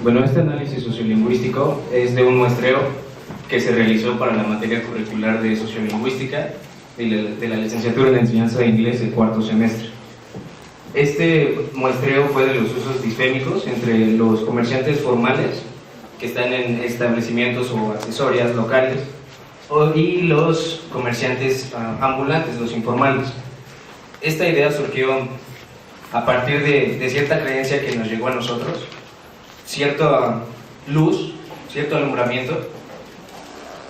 Bueno, este análisis sociolingüístico es de un muestreo que se realizó para la materia curricular de sociolingüística de la licenciatura en enseñanza de inglés del cuarto semestre. Este muestreo fue de los usos disfémicos entre los comerciantes formales que están en establecimientos o accesorias locales y los comerciantes ambulantes, los informales. Esta idea surgió a partir de cierta creencia que nos llegó a nosotros, cierta luz, cierto alumbramiento,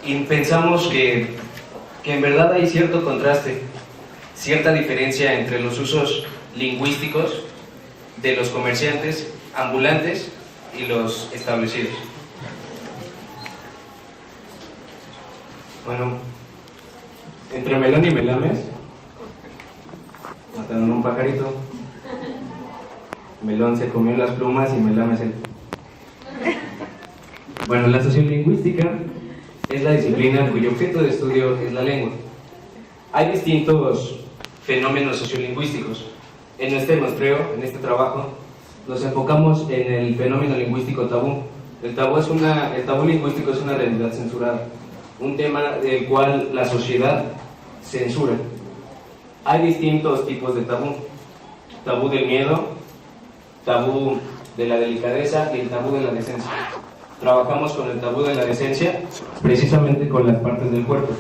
y pensamos que en verdad hay cierto contraste, cierta diferencia entre los usos lingüísticos de los comerciantes ambulantes y los establecidos. Bueno, entre Melón y Melames mataron un pajarito. Melón se comió las plumas y Melames el... Bueno, la sociolingüística es la disciplina cuyo objeto de estudio es la lengua. Hay distintos fenómenos sociolingüísticos. En este muestreo, en este trabajo, nos enfocamos en el fenómeno lingüístico tabú. El tabú lingüístico es una realidad censurada, un tema del cual la sociedad censura. Hay distintos tipos de tabú: tabú del miedo, tabú de la delicadeza y el tabú de la decencia. Trabajamos con el tabú de la decencia precisamente con las partes del cuerpo.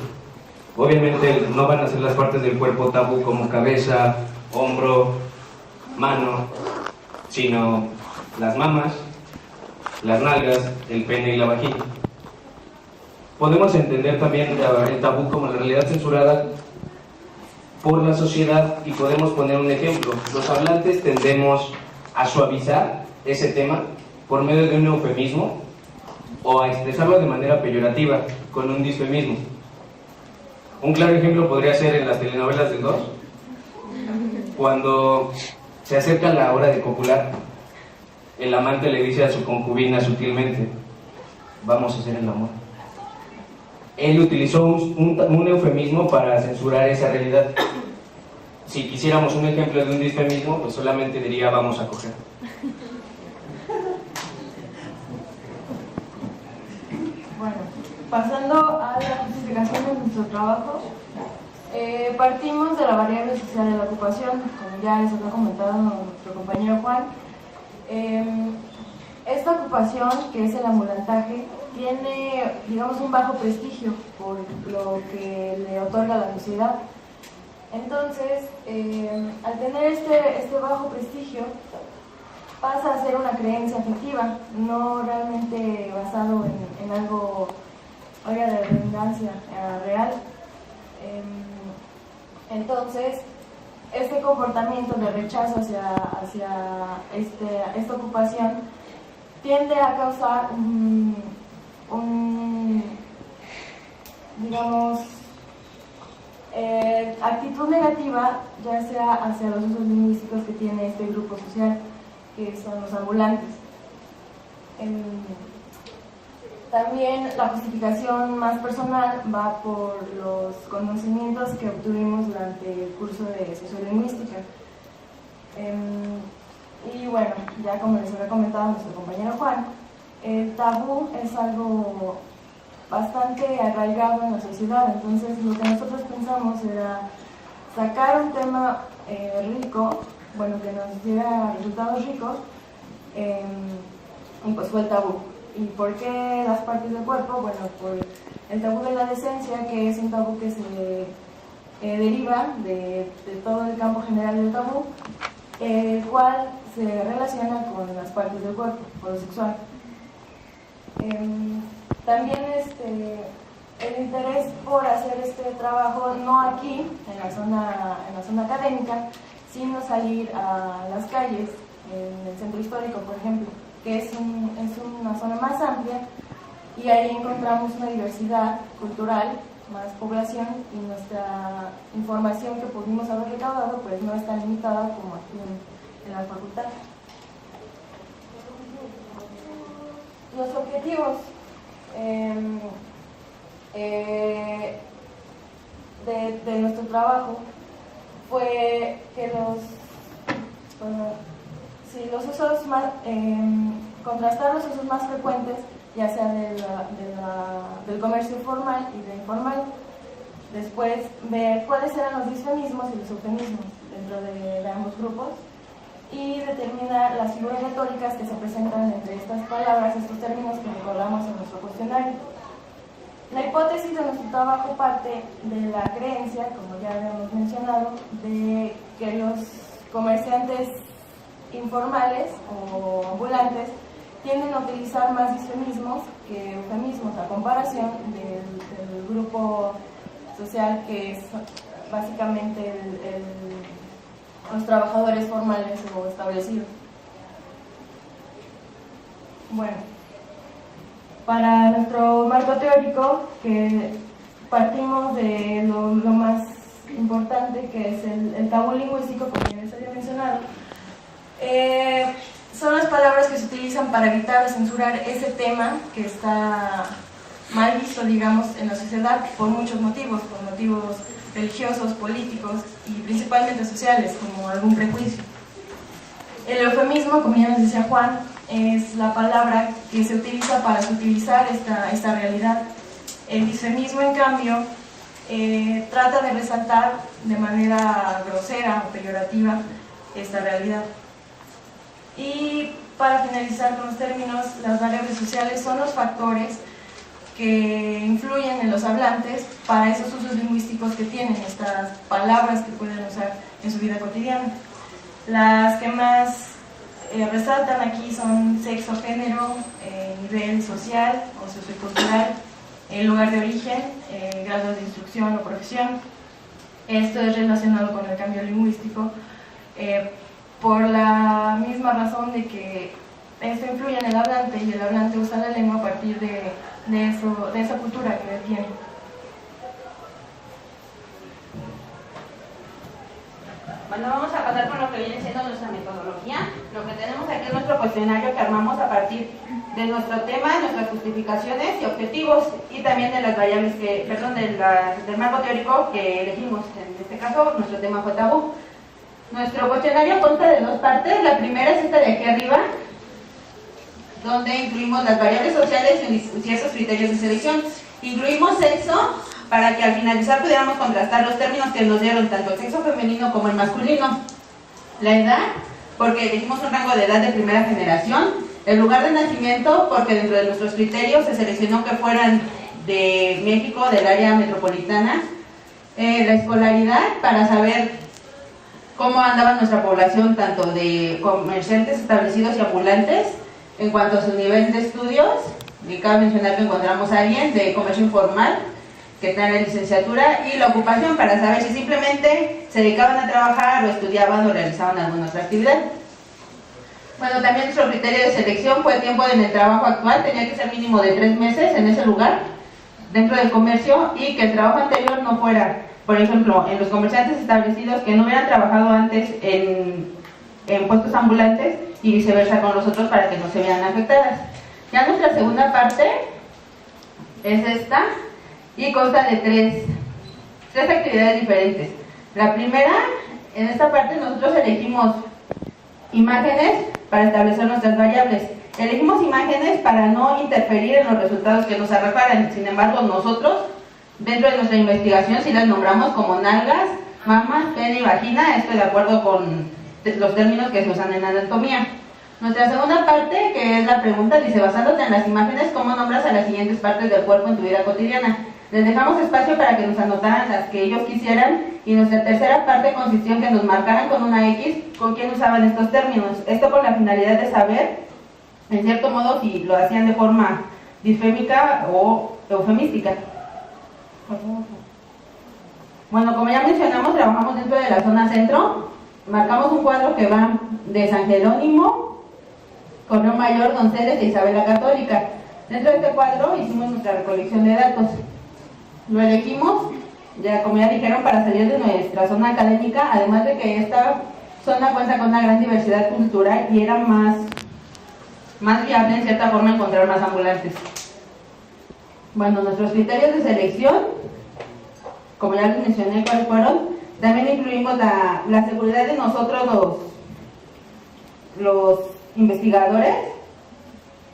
Obviamente no van a ser las partes del cuerpo tabú como cabeza, hombro, mano, sino las mamas, las nalgas, el pene y la vagina. Podemos entender también el tabú como la realidad censurada por la sociedad y podemos poner un ejemplo. Los hablantes tendemos a suavizar ese tema por medio de un eufemismo o a expresarlo de manera peyorativa con un disfemismo. Un claro ejemplo podría ser en las telenovelas del 2, cuando se acerca la hora de copular, el amante le dice a su concubina sutilmente: vamos a hacer el amor. Él utilizó un eufemismo para censurar esa realidad. Si quisiéramos un ejemplo de un disfemismo, pues solamente diría: vamos a coger. Bueno, pasando a la justificación de nuestro trabajo, partimos de la variable social de la ocupación, como ya les había comentado nuestro compañero Juan. Esta ocupación, que es el ambulantaje, tiene, digamos, un bajo prestigio por lo que le otorga la sociedad. Entonces, al tener este bajo prestigio, pasa a ser una creencia afectiva, no realmente basado en algo, oiga, de redundancia real. Entonces, este comportamiento de rechazo hacia esta ocupación tiende a causar digamos, actitud negativa, ya sea hacia los usos lingüísticos que tiene este grupo social, que son los ambulantes. También la justificación más personal va por los conocimientos que obtuvimos durante el curso de sociolingüística. Y bueno, ya como les había comentado nuestro compañero Juan, el tabú es algo bastante arraigado en la sociedad. Entonces lo que nosotros pensamos era sacar un tema rico, bueno, que nos diera resultados ricos, y pues fue el tabú. ¿Y por qué las partes del cuerpo? Bueno, por el tabú de la decencia, que es un tabú que se deriva de todo el campo general del tabú, el cual se relaciona con las partes del cuerpo, por lo sexual. También el interés por hacer este trabajo, no aquí, en la zona académica, sino salir a las calles, en el centro histórico, por ejemplo, que es una zona más amplia, y ahí encontramos una diversidad cultural, más población, y nuestra información que pudimos haber recaudado pues no es tan limitada como aquí en la facultad. Los objetivos de nuestro trabajo fue que los usos contrastar los usos más frecuentes, ya sea del comercio formal y del informal. Después, ver cuáles eran los disfemismos y los eufemismos dentro de ambos grupos y determinar las figuras retóricas que se presentan entre estas palabras, estos términos que recordamos en nuestro cuestionario. La hipótesis de nuestro trabajo parte de la creencia, como ya habíamos mencionado, de que los comerciantes informales o ambulantes tienden a utilizar más disfemismos que eufemismos, a comparación del grupo social que es básicamente los trabajadores formales o establecidos. Bueno, para nuestro marco teórico, que partimos de lo más importante, que es el tabú lingüístico, como ya les había mencionado, son las palabras que se utilizan para evitar o censurar ese tema que está mal visto, digamos, en la sociedad por muchos motivos, por motivos religiosos, políticos y principalmente sociales, como algún prejuicio. El eufemismo, como ya nos decía Juan, es la palabra que se utiliza para sutilizar esta realidad. El disfemismo, en cambio, trata de resaltar de manera grosera o peyorativa esta realidad. Y para finalizar con los términos, las variables sociales son los factores que influyen en los hablantes para esos usos lingüísticos que tienen, estas palabras que pueden usar en su vida cotidiana. Las que más resaltan aquí son sexo, género, nivel social o sociocultural, el lugar de origen, grados de instrucción o profesión. Esto es relacionado con el cambio lingüístico por la misma razón de que esto influye en el hablante y el hablante usa la lengua a partir de esa cultura que él tiene. Bueno, vamos a pasar con lo que viene siendo nuestra metodología. Lo que tenemos aquí es nuestro cuestionario que armamos a partir de nuestro tema, nuestras justificaciones y objetivos, y también de las variables del marco teórico que elegimos. En este caso, nuestro tema fue tabú. Nuestro cuestionario consta de dos partes. La primera es esta de aquí arriba, donde incluimos las variables sociales y ciertos criterios de selección. Incluimos sexo para que al finalizar pudiéramos contrastar los términos que nos dieron tanto el sexo femenino como el masculino. La edad, porque elegimos un rango de edad de primera generación. El lugar de nacimiento, porque dentro de nuestros criterios se seleccionó que fueran de México, del área metropolitana. La escolaridad, para saber cómo andaba nuestra población, tanto de comerciantes establecidos y ambulantes, en cuanto a su nivel de estudios. Y cabe mencionar que encontramos a alguien de comercio informal que está en la licenciatura, y la ocupación, para saber si simplemente se dedicaban a trabajar o estudiaban o realizaban alguna otra actividad. Bueno, también nuestro criterio de selección fue el tiempo en el trabajo actual. Tenía que ser mínimo de 3 meses en ese lugar, dentro del comercio, y que el trabajo anterior no fuera, por ejemplo, en los comerciantes establecidos que no hubieran trabajado antes en puestos ambulantes, y viceversa con los otros, para que no se vean afectadas. Ya nuestra segunda parte es esta, y consta de tres actividades diferentes. La primera, en esta parte nosotros elegimos imágenes para establecer nuestras variables. Elegimos imágenes para no interferir en los resultados que nos arrojaran. Sin embargo, nosotros, dentro de nuestra investigación, sí las nombramos como nalgas, mamas, pene y vagina, esto de acuerdo con los términos que se usan en anatomía. Nuestra segunda parte, que es la pregunta, dice: basándote en las imágenes, ¿cómo nombras a las siguientes partes del cuerpo en tu vida cotidiana? Les dejamos espacio para que nos anotaran las que ellos quisieran, y nuestra tercera parte consistió en que nos marcaran con una X con quién usaban estos términos. Esto con la finalidad de saber, en cierto modo, si lo hacían de forma disfémica o eufemística. Bueno, como ya mencionamos, trabajamos dentro de la zona centro. Marcamos un cuadro que va de San Jerónimo, Correo Mayor, Donceles e Isabel la Católica. Dentro de este cuadro hicimos nuestra recolección de datos. Lo elegimos, ya como ya dijeron, para salir de nuestra zona académica, además de que esta zona cuenta con una gran diversidad cultural y era más viable en cierta forma encontrar más ambulantes. Bueno, nuestros criterios de selección, como ya les mencioné cuáles fueron, también incluimos la seguridad de nosotros los investigadores,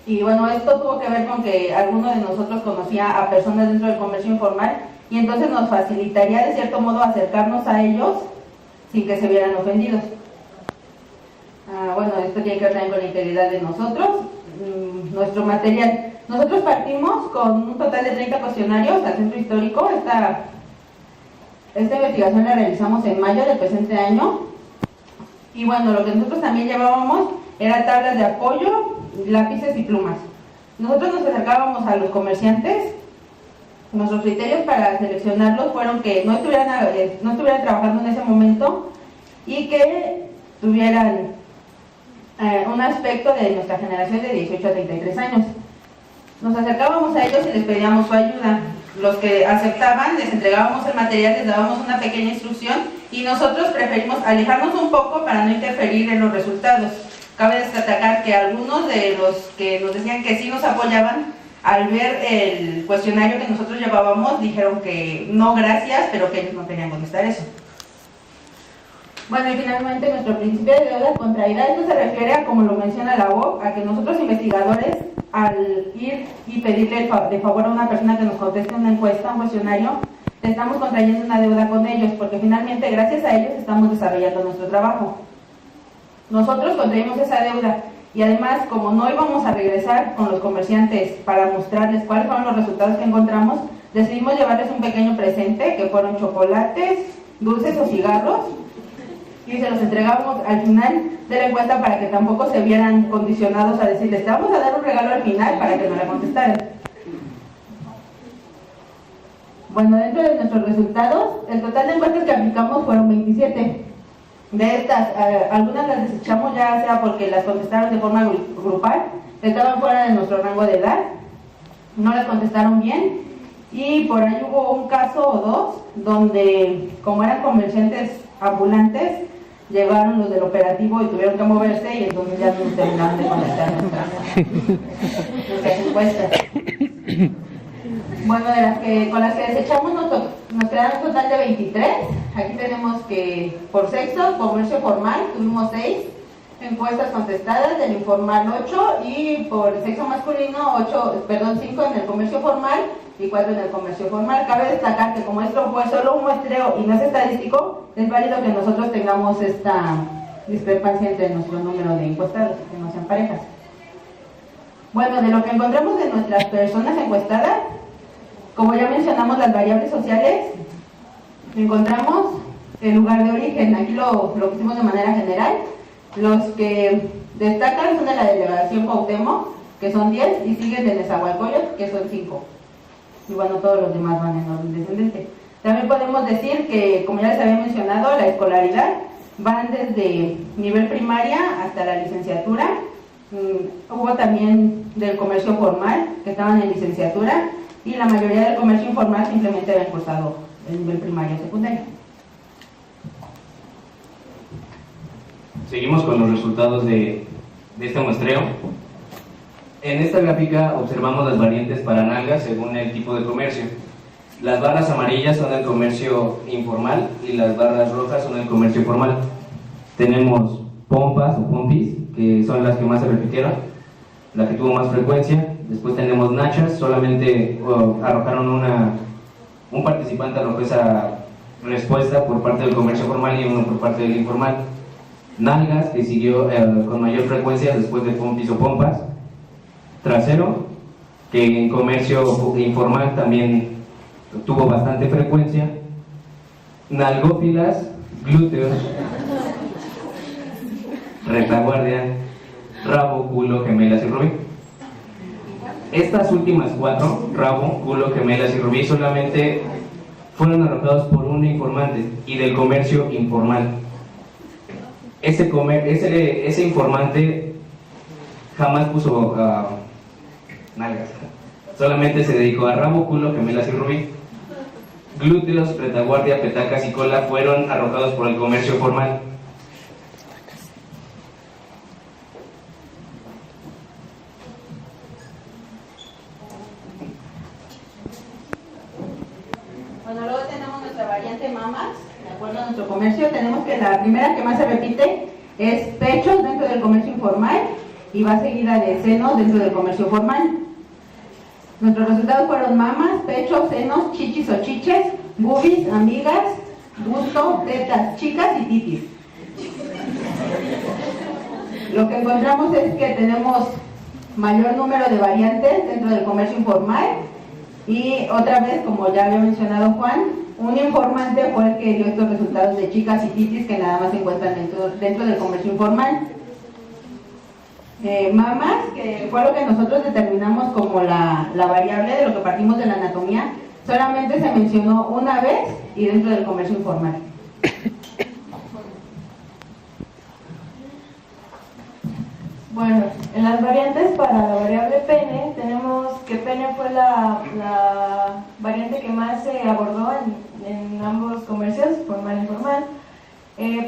Y bueno, esto tuvo que ver con que alguno de nosotros conocía a personas dentro del comercio informal y entonces nos facilitaría de cierto modo acercarnos a ellos sin que se vieran ofendidos. Bueno, esto tiene que ver también con la integridad de nosotros. Nuestro material. Nosotros partimos con un total de 30 cuestionarios al centro histórico. Esta investigación la realizamos en mayo del presente año. Y bueno, lo que nosotros también llevábamos era tablas de apoyo, lápices y plumas. Nosotros nos acercábamos a los comerciantes. Nuestros criterios para seleccionarlos fueron que no estuvieran trabajando en ese momento y que tuvieran un aspecto de nuestra generación de 18 a 33 años. Nos acercábamos a ellos y les pedíamos su ayuda. Los que aceptaban, les entregábamos el material, les dábamos una pequeña instrucción y nosotros preferimos alejarnos un poco para no interferir en los resultados. Cabe destacar que algunos de los que nos decían que sí nos apoyaban, al ver el cuestionario que nosotros llevábamos, dijeron que no, gracias, pero que ellos no tenían que contestar eso. Bueno, y finalmente nuestro principio de deuda contraída, esto se refiere a, como lo menciona la OCDE, a que nosotros investigadores, al ir y pedirle de favor a una persona que nos conteste una encuesta, un cuestionario, le estamos contrayendo una deuda con ellos, porque finalmente gracias a ellos estamos desarrollando nuestro trabajo. Nosotros contraímos esa deuda y además, como no íbamos a regresar con los comerciantes para mostrarles cuáles fueron los resultados que encontramos, decidimos llevarles un pequeño presente, que fueron chocolates, dulces o cigarros, y se los entregábamos al final de la encuesta para que tampoco se vieran condicionados a decirles, te vamos a dar un regalo al final para que no la contestaran. Bueno, dentro de nuestros resultados, el total de encuestas que aplicamos fueron 27. De estas, algunas las desechamos ya sea porque las contestaron de forma grupal, estaban fuera de nuestro rango de edad, no las contestaron bien, y por ahí hubo un caso o dos donde, como eran comerciantes ambulantes, llegaron los del operativo y tuvieron que moverse y entonces ya no terminaron de contestar nuestras encuestas. Bueno, con las que desechamos nos quedaron un total de 23. Aquí tenemos que por sexo, comercio formal, tuvimos 6 encuestas contestadas, del informal 8 y por sexo masculino 5 en el comercio formal y 4 en el comercio formal. Cabe destacar que como esto fue solo un muestreo y no es estadístico, es válido que nosotros tengamos esta discrepancia entre nuestro número de encuestados, que no sean parejas. Bueno, de lo que encontramos de nuestras personas encuestadas, como ya mencionamos las variables sociales, encontramos el lugar de origen. Aquí lo pusimos de manera general. Los que destacan son de la delegación Cuauhtémoc, que son 10, y siguen de Nezahualcóyotl, que son 5. Y bueno, todos los demás van en orden descendente. También podemos decir que, como ya les había mencionado, la escolaridad van desde nivel primaria hasta la licenciatura. Hubo también del comercio formal, que estaban en licenciatura, y la mayoría del comercio informal simplemente habían cursado el nivel primario o secundario. Seguimos con los resultados de este muestreo. En esta gráfica observamos las variantes para nalgas según el tipo de comercio. Las barras amarillas son el comercio informal y las barras rojas son el comercio formal. Tenemos pompas o pompis, que son las que más se repitieron, la que tuvo más frecuencia. Después tenemos nachas, solamente arrojaron un participante arrojó esa respuesta por parte del comercio formal y uno por parte del informal. Nalgas, que siguió con mayor frecuencia después de pompis o pompas. Trasero, que en comercio informal también tuvo bastante frecuencia. Nalgófilas, glúteos, retaguardia, rabo, culo, gemelas y rubí. Estas últimas 4, rabo, culo, gemelas y rubí, solamente fueron arrojados por un informante y del comercio informal. Ese informante jamás puso nalgas, solamente se dedicó a rabo, culo, gemelas y rubí. Glúteos, retaguardia, petacas y cola fueron arrojados por el comercio formal. Bueno, luego tenemos nuestra variante mamas, de acuerdo a nuestro comercio. Tenemos que la primera que más se repite es pechos dentro del comercio informal y va seguida de senos dentro del comercio formal. Nuestros resultados fueron mamas, pechos, senos, chichis o chiches, boobies, amigas, busto, tetas, chicas y titis. Lo que encontramos es que tenemos mayor número de variantes dentro del comercio informal y otra vez, como ya había mencionado Juan, un informante fue el que dio estos resultados de chicas y titis que nada más se encuentran dentro del comercio informal. Mamas, que fue lo que nosotros determinamos como la variable de lo que partimos de la anatomía, solamente se mencionó una vez y dentro del comercio informal. Bueno, en las variantes para la variable pene, tenemos que pene fue la variante que más se abordó en ambos comercios, formal e informal.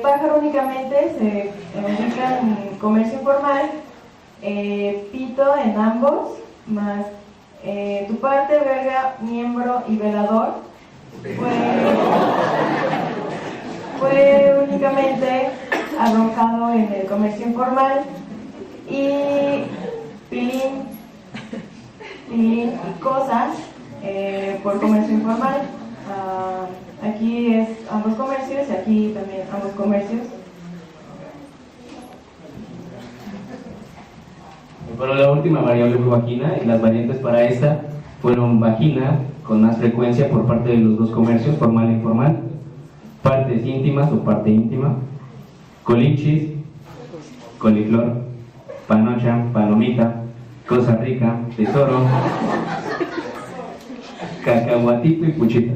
Pájaro únicamente se encuentra en comercio informal, pito en ambos, más tu parte, verga, miembro y velador fue únicamente arrojado en el comercio informal. Y pilín y cosas por comercio informal. Aquí es ambos comercios y aquí también ambos comercios. Bueno, la última variable fue vagina y las variantes para esta fueron vagina con más frecuencia por parte de los dos comercios, formal e informal, partes íntimas o parte íntima, colichis, coliflor, panocha, palomita, cosa rica, tesoro, cacahuatito y puchita.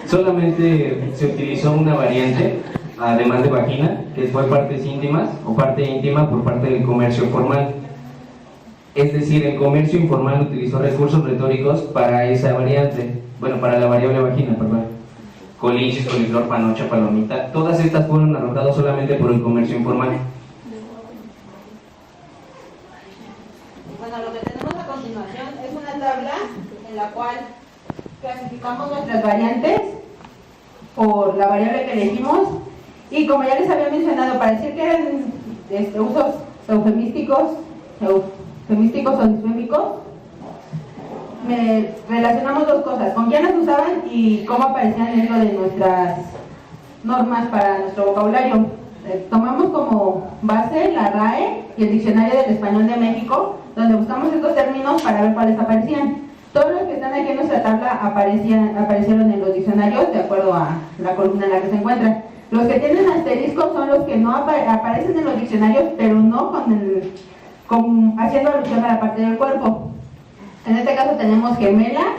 Solamente se utilizó una variante, además de vagina, que fue partes íntimas o parte íntima por parte del comercio formal. Es decir, el comercio informal utilizó recursos retóricos para esa variante, bueno, para la variable vagina, perdón. Colichis, coliflor, panocha, palomita, todas estas fueron arrojadas solamente por el comercio informal. Bueno, lo que tenemos a continuación es una tabla en la cual clasificamos nuestras variantes por la variable que elegimos y como ya les había mencionado, para decir que eran usos eufemísticos o disfémicos, relacionamos dos cosas, con quién las usaban y cómo aparecían dentro de nuestras normas para nuestro vocabulario. Tomamos como base la RAE y el Diccionario del Español de México, donde buscamos estos términos para ver cuáles aparecían. Todos los que están aquí en nuestra tabla aparecieron en los diccionarios de acuerdo a la columna en la que se encuentran. Los que tienen asterisco son los que no aparecen en los diccionarios, pero no haciendo alusión a la parte del cuerpo. En este caso tenemos gemelas,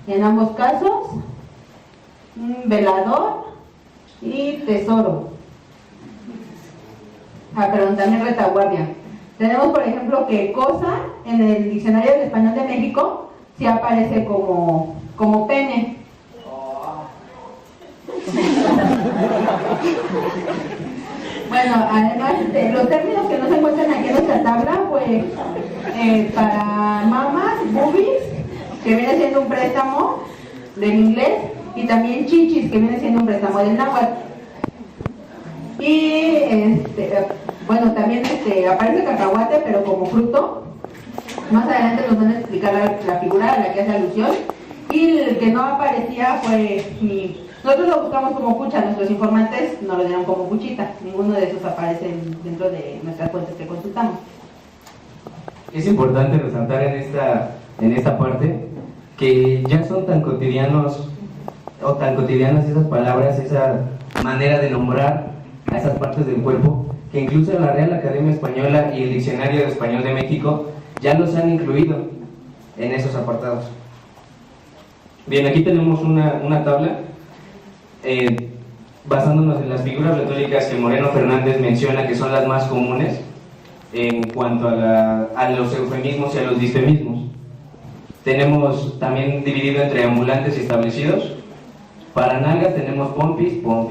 en ambos casos, velador y tesoro. Perdón, también retaguardia. Tenemos, por ejemplo, que cosa en el Diccionario del Español de México sí aparece como pene. Bueno, además, los términos que no se encuentran aquí en nuestra tabla, pues, para mamas, boobies, que viene siendo un préstamo del inglés, y también chichis, que viene siendo un préstamo del náhuatl. Y, bueno, también aparece cacahuate, pero como fruto. Más adelante nos van a explicar la figura a la que hace alusión. Y el que no aparecía fue nosotros lo buscamos como pucha, nuestros informantes nos lo dieron como puchita. Ninguno de esos aparece dentro de nuestras fuentes que consultamos. Es importante resaltar en esta parte que ya son tan cotidianos o tan cotidianas esas palabras, esa manera de nombrar a esas partes del cuerpo, que incluso la Real Academia Española y el Diccionario de Español de México ya los han incluido en esos apartados. Bien, aquí tenemos una tabla basándonos en las figuras retóricas que Moreno Fernández menciona que son las más comunes en cuanto a los eufemismos y a los disfemismos. Tenemos también dividido entre ambulantes y establecidos. Para nalgas tenemos pompis o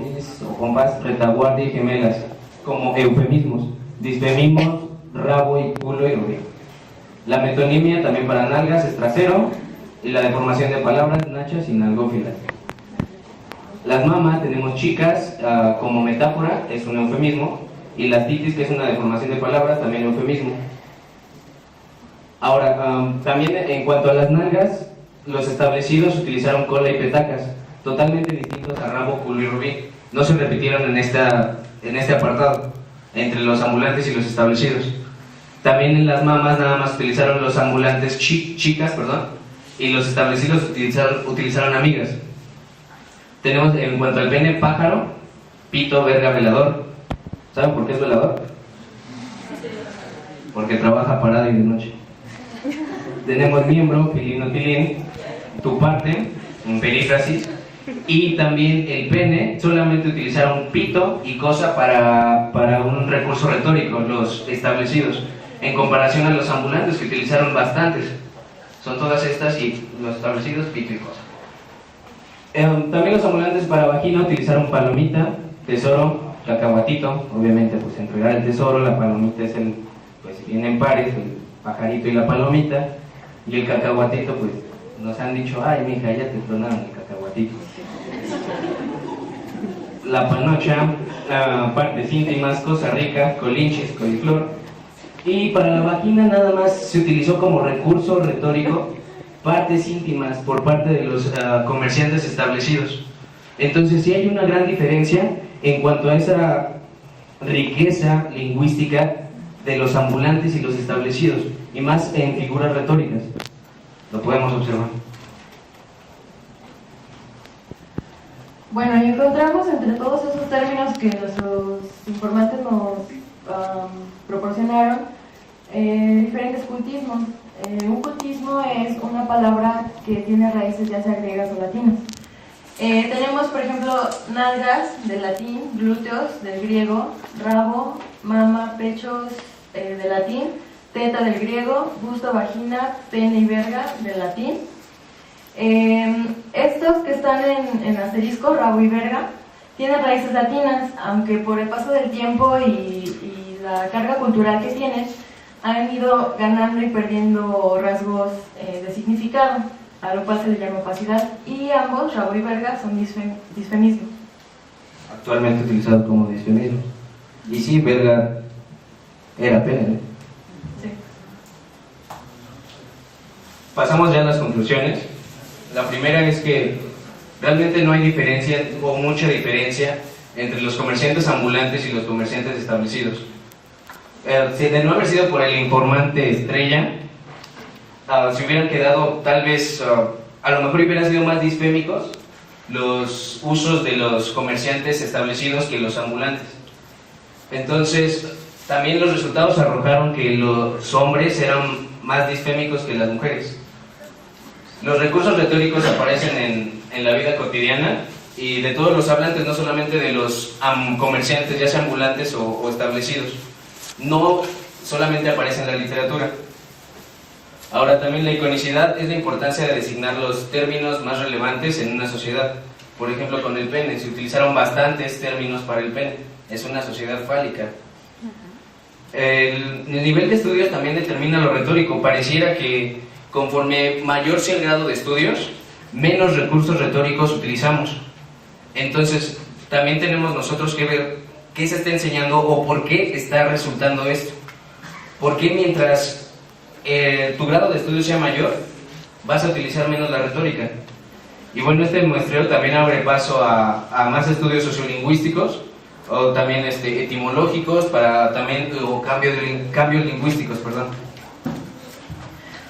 pompas, retaguardia y gemelas como eufemismos. Disfemismos, rabo y culo y rodilla. La metonimia también para nalgas es trasero y la deformación de palabras, nachas y nalgófilas. Las mamas tenemos chicas como metáfora, es un eufemismo, y las titis, que es una deformación de palabras, también eufemismo. Ahora, también en cuanto a las nalgas, los establecidos utilizaron cola y petacas, totalmente distintos a rabo, culo y rubí. No se repitieron en este apartado, entre los ambulantes y los establecidos. También en las mamas nada más utilizaron los ambulantes chicas, y los establecidos utilizaron amigas. Tenemos en cuanto al pene, pájaro, pito, verga, velador. ¿Saben por qué es velador? Porque trabaja parado y de noche. Tenemos miembro, pilino, pilín, tu parte, un perífrasis, y también el pene. Solamente utilizaron pito y cosa para un recurso retórico, los establecidos, en comparación a los ambulantes, que utilizaron bastantes. Son todas estas, y los establecidos, pito y cosa. También los ambulantes para vagina utilizaron palomita, tesoro, cacahuatito. Obviamente, pues entregar el tesoro, la palomita es pues vienen pares, el pajarito y la palomita, y el cacahuatito, pues nos han dicho, ay mija, ya te tronaron el cacahuatito. La panocha, partes íntimas, cosa rica, colinches, coliflor. Y para la vagina nada más se utilizó como recurso retórico partes íntimas por parte de los comerciantes establecidos. Entonces sí hay una gran diferencia en cuanto a esa riqueza lingüística de los ambulantes y los establecidos, y más en figuras retóricas. Lo podemos observar. Bueno, y encontramos entre todos esos términos que nuestros informantes nos proporcionaron diferentes cultismos. Un cultismo es una palabra que tiene raíces ya sea griegas o latinas. Tenemos, por ejemplo, nalgas del latín, glúteos del griego, rabo, mama, pechos del latín, teta del griego, busto, vagina, pene y verga del latín. Estos que están en asterisco, rabo y verga, tienen raíces latinas, aunque por el paso del tiempo y la carga cultural que tienen, han ido ganando y perdiendo rasgos de significado, a lo cual se le llama opacidad, y ambos, rabo y verga, son disfemismos. Actualmente utilizado como disfemismo. Y sí, verga era pene, ¿no? Sí. Pasamos ya a las conclusiones. La primera es que realmente no hay diferencia, o mucha diferencia, entre los comerciantes ambulantes y los comerciantes establecidos. Si de no haber sido por el informante estrella, se hubieran quedado tal vez, a lo mejor hubieran sido más disfémicos los usos de los comerciantes establecidos que los ambulantes. Entonces, también los resultados arrojaron que los hombres eran más disfémicos que las mujeres. Los recursos retóricos aparecen en la vida cotidiana y de todos los hablantes, no solamente de los comerciantes, ya sea ambulantes o establecidos. No solamente aparece en la literatura. Ahora, también la iconicidad es la importancia de designar los términos más relevantes en una sociedad. Por ejemplo, con el pene, se utilizaron bastantes términos para el pene. Es una sociedad fálica. El nivel de estudios también determina lo retórico. Pareciera que conforme mayor sea el grado de estudios, menos recursos retóricos utilizamos. Entonces, también tenemos nosotros que ver qué se está enseñando o por qué está resultando esto. ¿Por qué mientras tu grado de estudio sea mayor, vas a utilizar menos la retórica? Y bueno, este muestreo también abre paso a más estudios sociolingüísticos o también etimológicos para también cambios lingüísticos, perdón.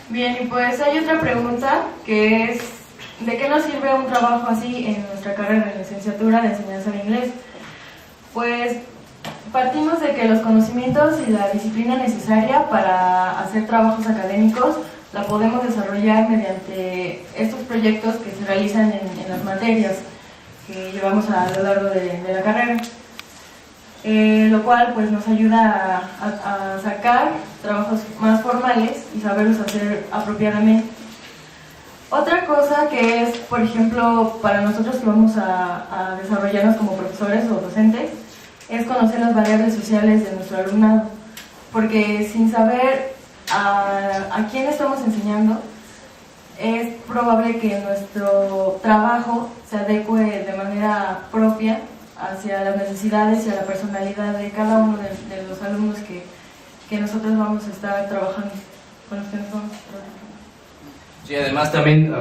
Bien, y pues hay otra pregunta que es ¿de qué nos sirve un trabajo así en nuestra carrera de licenciatura de enseñanza de inglés? Pues partimos de que los conocimientos y la disciplina necesaria para hacer trabajos académicos la podemos desarrollar mediante estos proyectos que se realizan en las materias que llevamos a lo largo de la carrera, lo cual pues nos ayuda a sacar trabajos más formales y saberlos hacer apropiadamente. Otra cosa que es, por ejemplo, para nosotros que vamos a desarrollarnos como profesores o docentes, es conocer las variables sociales de nuestro alumnado, porque sin saber a quién estamos enseñando, es probable que nuestro trabajo se adecue de manera propia hacia las necesidades y a la personalidad de cada uno de los alumnos que nosotros vamos a estar trabajando, con los que nos vamos a estar trabajando. Sí, además también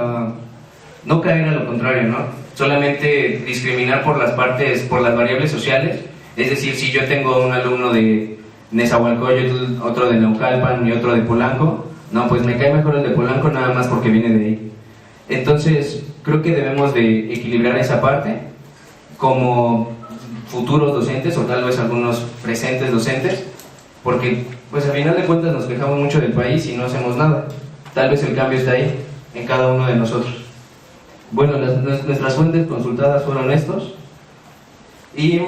no caer a lo contrario, ¿no? Solamente discriminar por las variables sociales. Es decir, si yo tengo un alumno de Nezahualcóyotl, otro de Naucalpan y otro de Polanco, no, pues me cae mejor el de Polanco nada más porque viene de ahí. Entonces, creo que debemos de equilibrar esa parte como futuros docentes o tal vez algunos presentes docentes, porque pues a final de cuentas nos quejamos mucho del país y no hacemos nada. Tal vez el cambio está ahí, en cada uno de nosotros. Bueno, nuestras fuentes consultadas fueron estos, y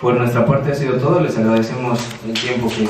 por nuestra parte ha sido todo. Les agradecemos el tiempo que